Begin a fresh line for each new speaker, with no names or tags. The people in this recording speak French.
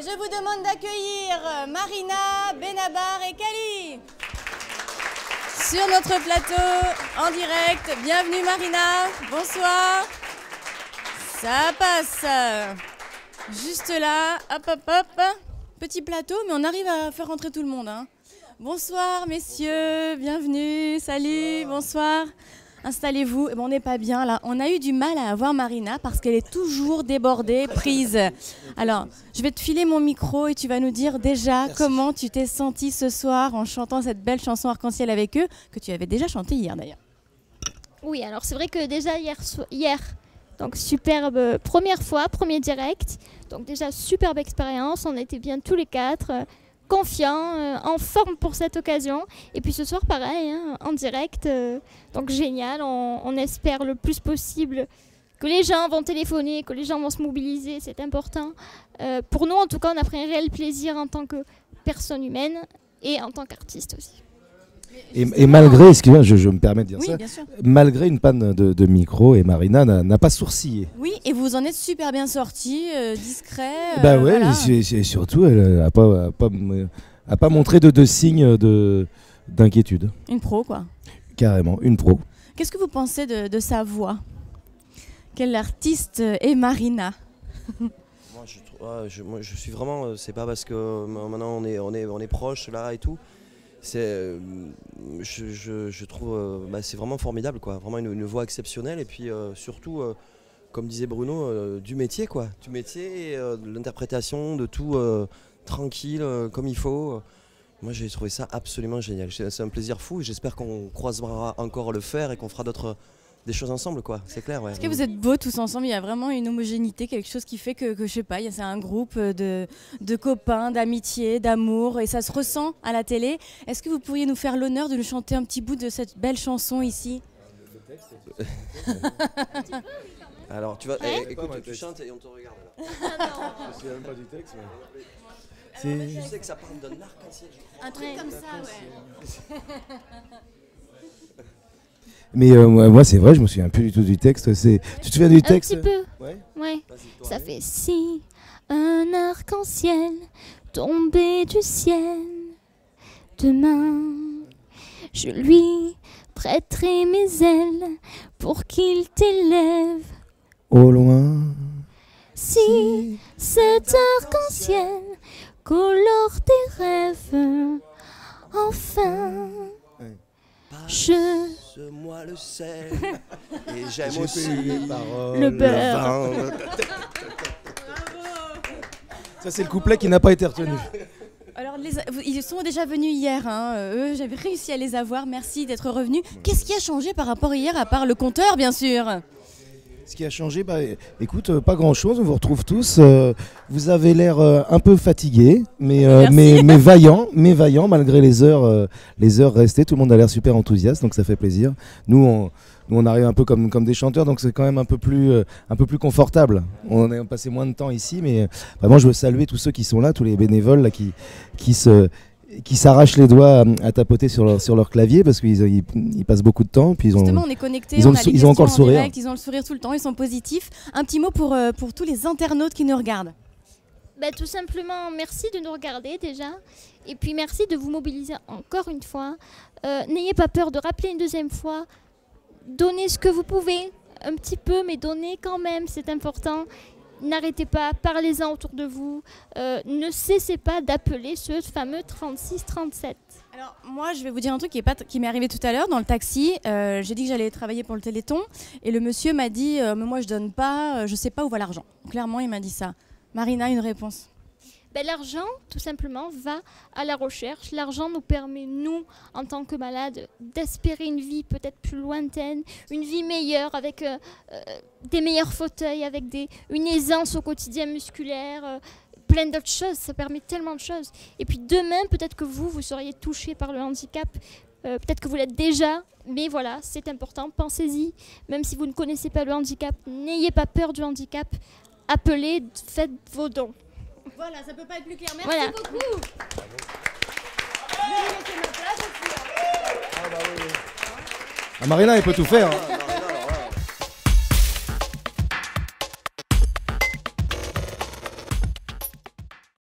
je vous demande d'accueillir Marina, Benabar et Kali sur notre plateau en direct. Bienvenue Marina, bonsoir. Ça passe. Juste là, hop hop hop. Petit plateau, mais on arrive à faire rentrer tout le monde. Hein. Bonsoir messieurs, bienvenue, salut, bonsoir. Installez-vous. On n'est pas bien là. On a eu du mal à avoir Marina parce qu'elle est toujours débordée, prise. Alors, je vais te filer mon micro et tu vas nous dire déjà comment tu t'es sentie ce soir en chantant cette belle chanson Arc-en-Ciel avec eux, que tu avais déjà chantée hier d'ailleurs.
Oui, alors c'est vrai que déjà hier donc superbe première fois, premier direct. Donc déjà superbe expérience. On était bien tous les quatre. Confiant, en forme pour cette occasion. Et puis ce soir, pareil, hein, en direct. Donc génial, on espère le plus possible que les gens vont téléphoner, que les gens vont se mobiliser, c'est important. Pour nous, en tout cas, on a pris un réel plaisir en tant que personne humaine et en tant qu'artiste aussi.
Et malgré, excusez-moi, je me permets de dire
oui,
ça,
bien sûr.
Malgré une panne de micro, et Marina n'a pas sourcillé.
Oui, et vous en êtes super bien sortis, discret.
Bah ouais,
voilà.
et surtout, elle n'a pas montré de signes d'inquiétude.
Une pro, quoi.
Carrément, une pro.
Qu'est-ce que vous pensez de sa voix? Quel artiste est Marina?
Moi, je suis vraiment. C'est pas parce que maintenant on est proches là et tout. Je trouve c'est vraiment formidable, quoi. Vraiment une voix exceptionnelle et puis surtout, comme disait Bruno, du métier, quoi. Du métier, de l'interprétation, de tout tranquille, comme il faut. Moi j'ai trouvé ça absolument génial. C'est un plaisir fou et j'espère qu'on croisera encore le fer et qu'on fera des choses ensemble, quoi. C'est clair, ouais.
Est-ce que vous êtes beaux tous ensemble? Il y a vraiment une homogénéité, quelque chose qui fait que je sais pas, c'est un groupe de copains, d'amitié, d'amour, et ça se ressent à la télé. Est-ce que vous pourriez nous faire l'honneur de nous chanter un petit bout de cette belle chanson ici?
Alors tu vas,
Ouais.
écoute, tu chantes et on te regarde là.
Je sais même pas du texte,
Je sais que ça parle d'un arc-en-ciel.
Un truc comme ça, ouais.
Mais moi, c'est vrai, je me souviens plus du tout du texte. Tu te souviens du texte?
Un petit peu.
Ouais.
Ouais.
Vas-y,
Ça fait si un arc-en-ciel tombé du ciel. Demain, je lui prêterai mes ailes pour qu'il t'élève.
Au loin.
Si cet arc-en-ciel colore tes rêves, enfin,
Passe-moi le sel et j'aime
J'ai
aussi
plus les paroles,
le beurre.
vin.
Ça, c'est le couplet qui n'a pas été retenu.
Alors, ils sont déjà venus hier, hein. Eux, j'avais réussi à les avoir, merci d'être revenus. Qu'est-ce qui a changé par rapport à hier, à part le compteur, bien sûr?
Ce qui a changé, écoute, pas grand-chose, on vous retrouve tous. Vous avez l'air un peu fatigués, mais vaillants malgré les heures restées. Tout le monde a l'air super enthousiaste, donc ça fait plaisir. Nous, on arrive un peu comme des chanteurs, donc c'est quand même un peu plus confortable. On a passé moins de temps ici, mais vraiment, je veux saluer tous ceux qui sont là, tous les bénévoles là, qui s'arrachent les doigts à tapoter sur leur clavier parce qu'ils passent beaucoup de temps. Puis
Justement, on est connectés,
ils ont
questions
encore le
en
sourire.
direct, ils ont le sourire tout le temps, ils sont positifs. Un petit mot pour tous les internautes qui nous regardent.
Tout simplement, merci de nous regarder déjà. Et puis merci de vous mobiliser encore une fois. N'ayez pas peur de rappeler une deuxième fois. Donnez ce que vous pouvez, un petit peu, mais donnez quand même, c'est important. N'arrêtez pas, parlez-en autour de vous. Ne cessez pas d'appeler ce fameux 3637.
Alors moi, je vais vous dire un truc qui m'est arrivé tout à l'heure dans le taxi. J'ai dit que j'allais travailler pour le Téléthon et le monsieur m'a dit mais moi je donne pas, je sais pas où va l'argent. Clairement, il m'a dit ça. Marina, une réponse?
L'argent, tout simplement, va à la recherche. L'argent nous permet, nous, en tant que malades, d'espérer une vie peut-être plus lointaine, une vie meilleure, avec des meilleurs fauteuils, avec une aisance au quotidien musculaire, plein d'autres choses. Ça permet tellement de choses. Et puis demain, peut-être que vous seriez touché par le handicap. Peut-être que vous l'êtes déjà, mais voilà, c'est important. Pensez-y. Même si vous ne connaissez pas le handicap, n'ayez pas peur du handicap. Appelez, faites vos dons.
Voilà, ça peut pas être plus clair. Merci
Voilà.
beaucoup.
Marina, elle peut tout faire. Hein.